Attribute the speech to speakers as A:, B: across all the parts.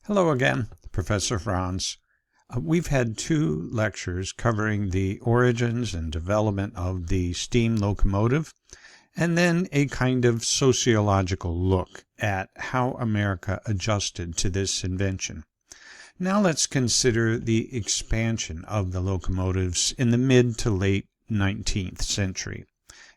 A: Hello again, Professor Franz. We've had two lectures covering the origins and development of the steam locomotive, and then a kind of sociological look at how America adjusted to this invention. Now let's consider the expansion of the locomotives in the mid to late 19th century,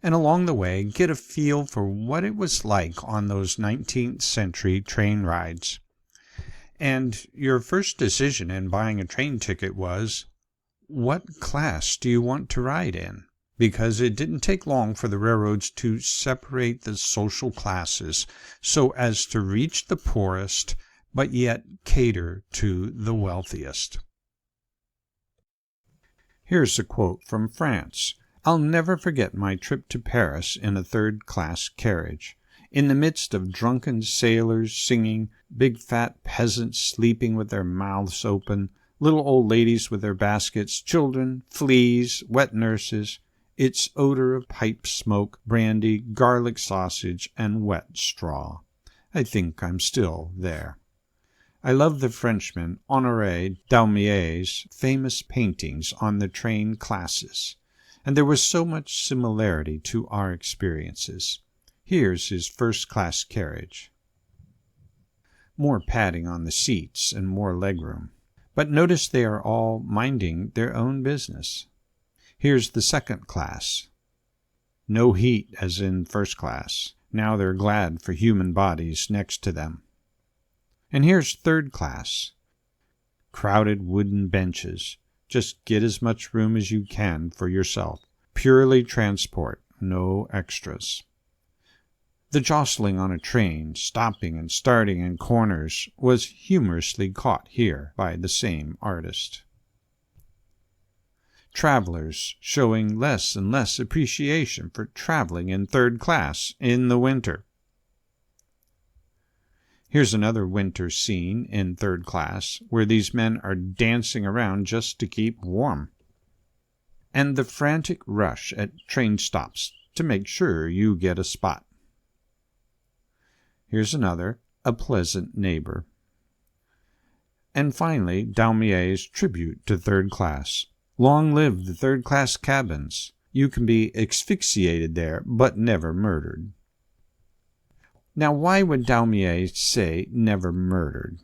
A: and along the way get a feel for what it was like on those 19th century train rides. And your first decision in buying a train ticket was, what class do you want to ride in? Because it didn't take long for the railroads to separate the social classes so as to reach the poorest, but yet cater to the wealthiest. Here's a quote from France. "I'll never forget my trip to Paris in a third-class carriage. In the midst of drunken sailors singing, big fat peasants sleeping with their mouths open, little old ladies with their baskets, children, fleas, wet nurses, its odor of pipe smoke, brandy, garlic sausage, and wet straw. I think I'm still there." I love the Frenchman Honoré Daumier's famous paintings on the train classes, and there was so much similarity to our experiences. Here's his first-class carriage. More padding on the seats and more legroom. But notice they are all minding their own business. Here's the second class. No heat as in first class. Now they're glad for human bodies next to them. And here's third class. Crowded wooden benches. Just get as much room as you can for yourself. Purely transport, no extras. The jostling on a train, stopping and starting in corners, was humorously caught here by the same artist. Travelers showing less and less appreciation for traveling in third class in the winter. Here's another winter scene in third class, where these men are dancing around just to keep warm. And the frantic rush at train stops to make sure you get a spot. Here's another, a pleasant neighbor. And finally, Daumier's tribute to third class. Long live the third-class cabins. You can be asphyxiated there, but never murdered. Now, why would Daumier say never murdered?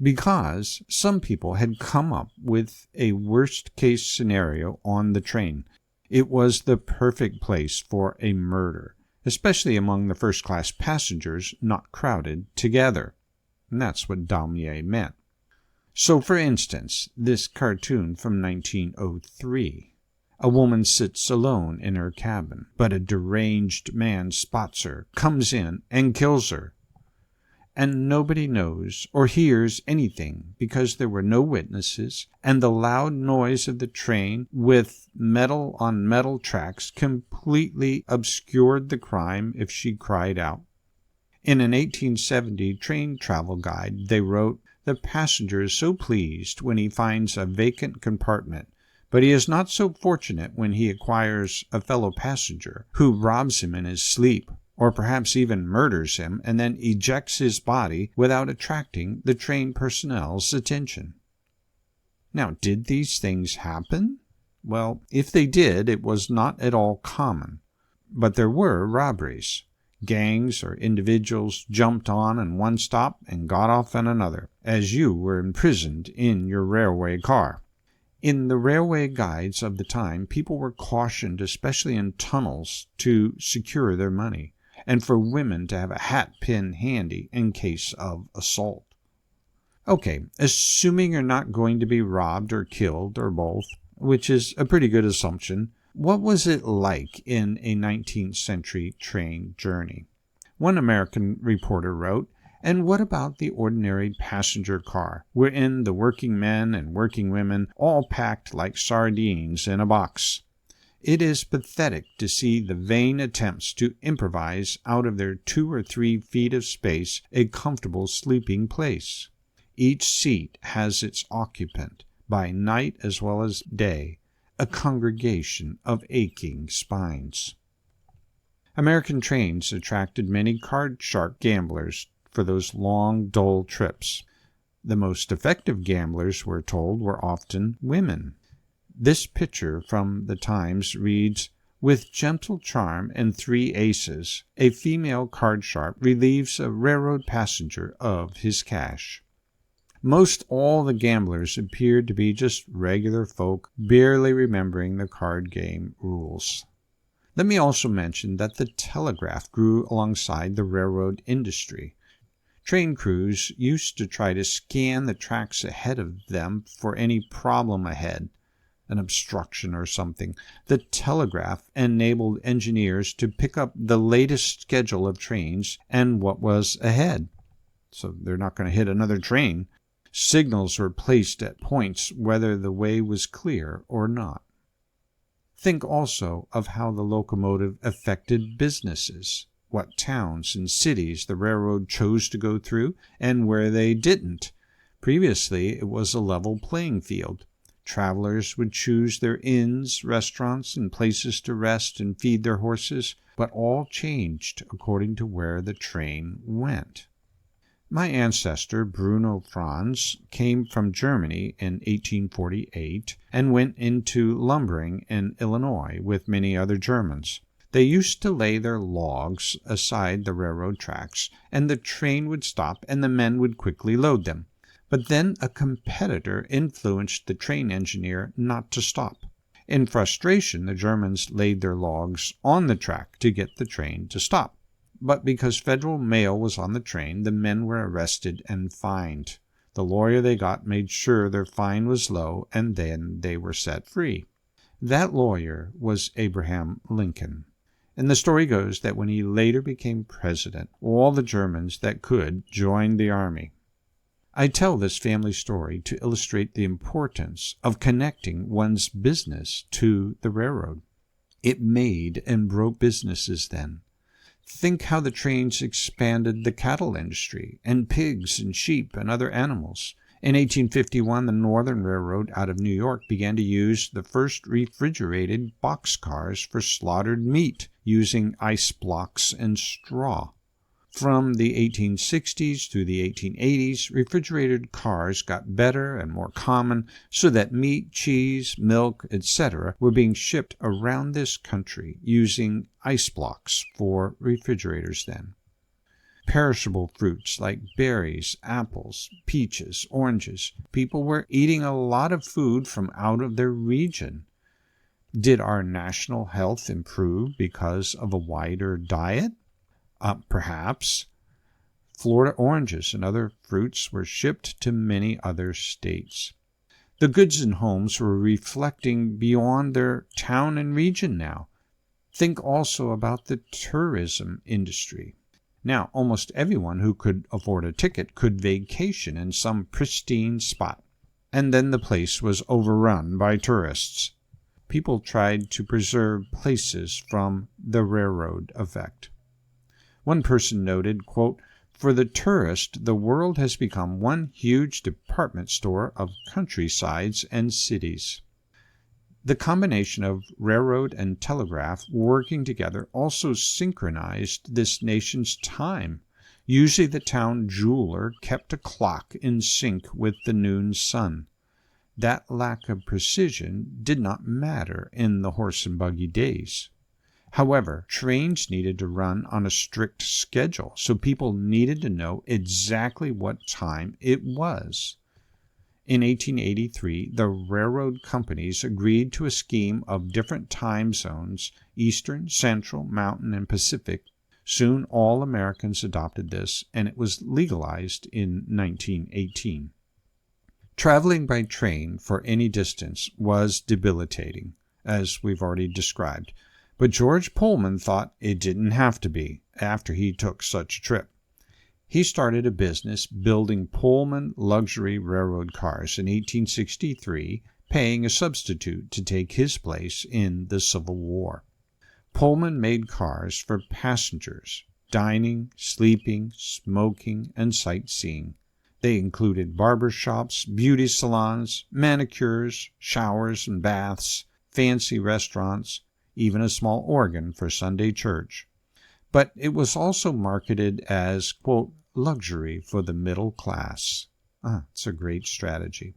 A: Because some people had come up with a worst-case scenario on the train. It was the perfect place for a murder, especially among the first-class passengers not crowded together. And that's what Daumier meant. So, for instance, this cartoon from 1903. A woman sits alone in her cabin, but a deranged man spots her, comes in, and kills her. And nobody knows or hears anything because there were no witnesses, and the loud noise of the train with metal-on-metal tracks completely obscured the crime if she cried out. In an 1870 train travel guide, they wrote, "The passenger is so pleased when he finds a vacant compartment, but he is not so fortunate when he acquires a fellow passenger who robs him in his sleep, or perhaps even murders him, and then ejects his body without attracting the train personnel's attention." Now, did these things happen? Well, if they did, it was not at all common. But there were robberies. Gangs or individuals jumped on in one stop and got off in another, as you were imprisoned in your railway car. In the railway guides of the time, people were cautioned, especially in tunnels, to secure their money, and for women to have a hat pin handy in case of assault. Okay, assuming you're not going to be robbed or killed or both, which is a pretty good assumption, what was it like in a 19th century train journey? One American reporter wrote, "And what about the ordinary passenger car, wherein the working men and working women all packed like sardines in a box? It is pathetic to see the vain attempts to improvise out of their 2 or 3 feet of space a comfortable sleeping place. Each seat has its occupant, by night as well as day, a congregation of aching spines." American trains attracted many card-sharp gamblers for those long, dull trips. The most effective gamblers, we're told, were often women. This picture from the Times reads, "With gentle charm and 3 aces, a female card sharp relieves a railroad passenger of his cash." Most all the gamblers appeared to be just regular folk, barely remembering the card game rules. Let me also mention that the telegraph grew alongside the railroad industry. Train crews used to try to scan the tracks ahead of them for any problem ahead, an obstruction or something. The telegraph enabled engineers to pick up the latest schedule of trains and what was ahead. So they're not going to hit another train. Signals were placed at points whether the way was clear or not. Think also of how the locomotive affected businesses, what towns and cities the railroad chose to go through and where they didn't. Previously, it was a level playing field. Travelers would choose their inns, restaurants, and places to rest and feed their horses, but all changed according to where the train went. My ancestor, Bruno Franz, came from Germany in 1848 and went into lumbering in Illinois with many other Germans. They used to lay their logs aside the railroad tracks, and the train would stop and the men would quickly load them. But then a competitor influenced the train engineer not to stop. In frustration, the Germans laid their logs on the track to get the train to stop. But because federal mail was on the train, the men were arrested and fined. The lawyer they got made sure their fine was low, and then they were set free. That lawyer was Abraham Lincoln. And the story goes that when he later became president, all the Germans that could joined the army. I tell this family story to illustrate the importance of connecting one's business to the railroad. It made and broke businesses then. Think how the trains expanded the cattle industry, and pigs and sheep and other animals. In 1851, the Northern Railroad out of New York began to use the first refrigerated boxcars for slaughtered meat using ice blocks and straw. From the 1860s through the 1880s, refrigerated cars got better and more common so that meat, cheese, milk, etc. were being shipped around this country using ice blocks for refrigerators then. Perishable fruits like berries, apples, peaches, oranges. People were eating a lot of food from out of their region. Did our national health improve because of a wider diet? Perhaps. Florida oranges and other fruits were shipped to many other states. The goods and homes were reflecting beyond their town and region now. Think also about the tourism industry. Now, almost everyone who could afford a ticket could vacation in some pristine spot, and then the place was overrun by tourists. People tried to preserve places from the railroad effect. One person noted, quote, "For the tourist, the world has become one huge department store of countrysides and cities." The combination of railroad and telegraph working together also synchronized this nation's time. Usually the town jeweler kept a clock in sync with the noon sun. That lack of precision did not matter in the horse and buggy days. However, trains needed to run on a strict schedule, so people needed to know exactly what time it was. In 1883, the railroad companies agreed to a scheme of different time zones, Eastern, Central, Mountain, and Pacific. Soon all Americans adopted this, and it was legalized in 1918. Traveling by train for any distance was debilitating, as we've already described. But George Pullman thought it didn't have to be after he took such a trip. He started a business building Pullman luxury railroad cars in 1863, paying a substitute to take his place in the Civil War. Pullman made cars for passengers, dining, sleeping, smoking, and sightseeing. They included barber shops, beauty salons, manicures, showers and baths, fancy restaurants, even a small organ for Sunday church. But it was also marketed as, quote, luxury for the middle class, It's a great strategy.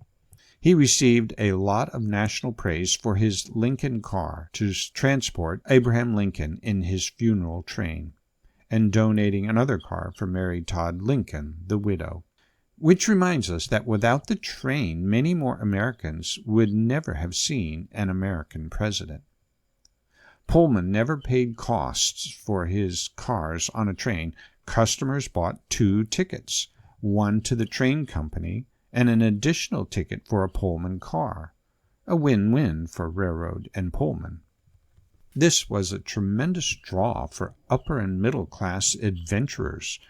A: He received a lot of national praise for his Lincoln car to transport Abraham Lincoln in his funeral train, and donating another car for Mary Todd Lincoln, the widow. Which reminds us that without the train, many more Americans would never have seen an American president. Pullman never paid costs for his cars on a train. Customers bought 2 tickets, one to the train company and an additional ticket for a Pullman car, a win-win for railroad and Pullman. This was a tremendous draw for upper and middle class adventurers.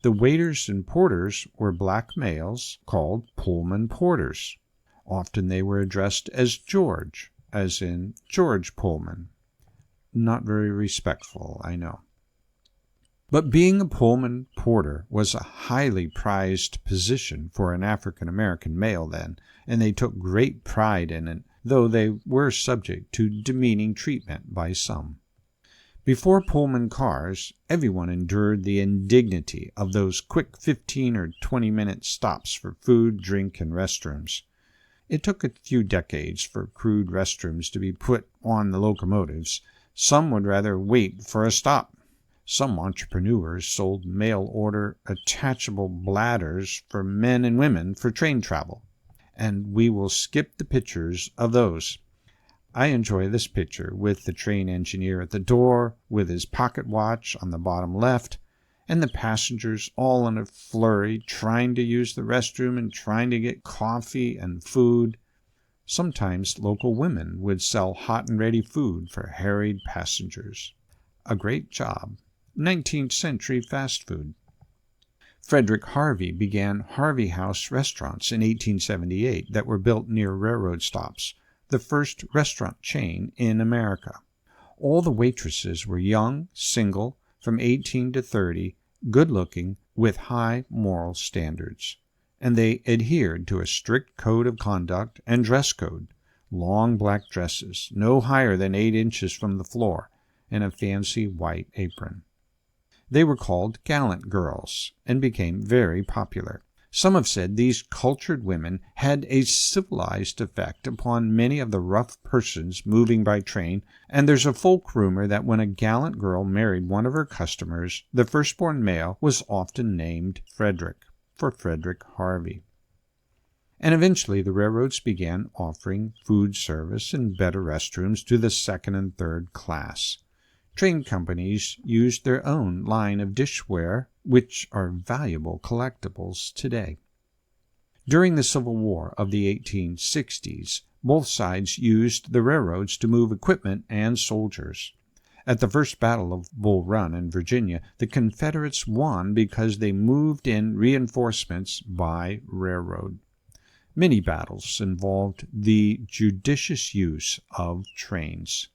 A: The waiters and porters were black males called Pullman porters. Often they were addressed as George, as in George Pullman. Not very respectful, I know. But being a Pullman porter was a highly prized position for an African American male then, and they took great pride in it, though they were subject to demeaning treatment by some. Before Pullman cars, everyone endured the indignity of those quick 15 or 20-minute stops for food, drink, and restrooms. It took a few decades for crude restrooms to be put on the locomotives. Some would rather wait for a stop. Some entrepreneurs sold mail-order attachable bladders for men and women for train travel, and we will skip the pictures of those. I enjoy this picture with the train engineer at the door with his pocket watch on the bottom left, and the passengers all in a flurry trying to use the restroom and trying to get coffee and food. Sometimes local women would sell hot and ready food for harried passengers. A great job. 19th century fast food. Frederick Harvey began Harvey House restaurants in 1878 that were built near railroad stops, the first restaurant chain in America. All the waitresses were young, single, from 18 to 30, good-looking, with high moral standards, and they adhered to a strict code of conduct and dress code, long black dresses, no higher than 8 inches from the floor, and a fancy white apron. They were called gallant girls and became very popular. Some have said these cultured women had a civilized effect upon many of the rough persons moving by train, and there's a folk rumor that when a gallant girl married one of her customers, the firstborn male was often named Frederick, for Frederick Harvey. And eventually the railroads began offering food service and better restrooms to the second and third class. Train companies used their own line of dishware, which are valuable collectibles today. During the Civil War of the 1860s, both sides used the railroads to move equipment and soldiers. At the First Battle of Bull Run in Virginia, the Confederates won because they moved in reinforcements by railroad. Many battles involved the judicious use of trains.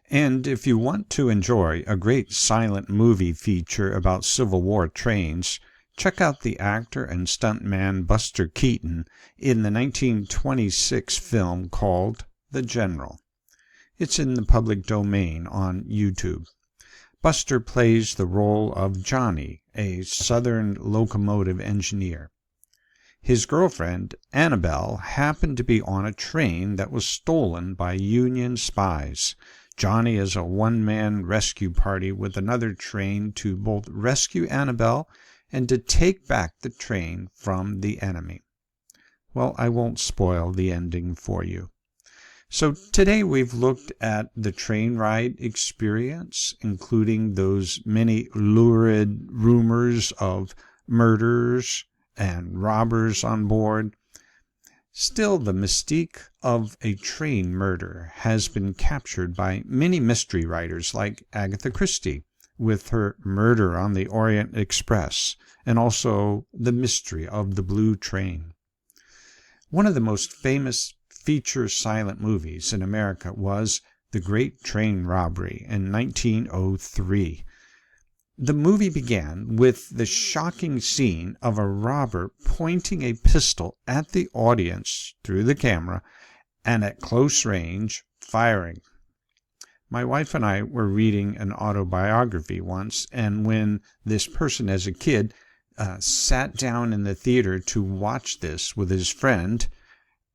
A: And if you want to enjoy a great silent movie feature about Civil War trains, check out the actor and stuntman Buster Keaton in the 1926 film called The General. It's in the public domain on YouTube. Buster plays the role of Johnny, a Southern locomotive engineer. His girlfriend, Annabelle, happened to be on a train that was stolen by Union spies. Johnny is a one-man rescue party with another train to both rescue Annabelle and to take back the train from the enemy. Well, I won't spoil the ending for you. So today we've looked at the train ride experience, including those many lurid rumors of murders and robbers on board. Still, the mystique of a train murder has been captured by many mystery writers like Agatha Christie with her Murder on the Orient Express, and also The Mystery of the Blue Train. One of the most famous feature silent movies in America was The Great Train Robbery in 1903. The movie began with the shocking scene of a robber pointing a pistol at the audience through the camera and at close range firing. My wife and I were reading an autobiography once, and when this person as a kid sat down in the theater to watch this with his friend.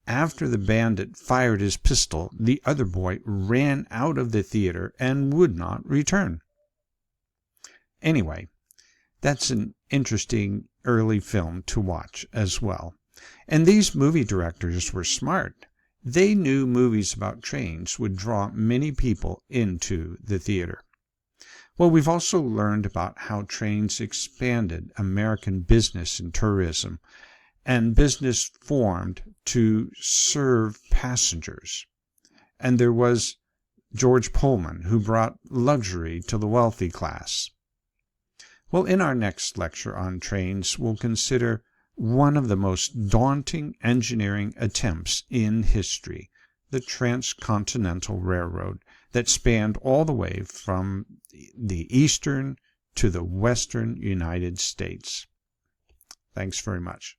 A: After the bandit fired his pistol, the other boy ran out of the theater and would not return. Anyway, that's an interesting early film to watch as well. And these movie directors were smart. They knew movies about trains would draw many people into the theater. Well, we've also learned about how trains expanded American business and tourism, and business formed to serve passengers. And there was George Pullman, who brought luxury to the wealthy class. Well, in our next lecture on trains, we'll consider one of the most daunting engineering attempts in history, the Transcontinental Railroad, that spanned all the way from the eastern to the western United States. Thanks very much.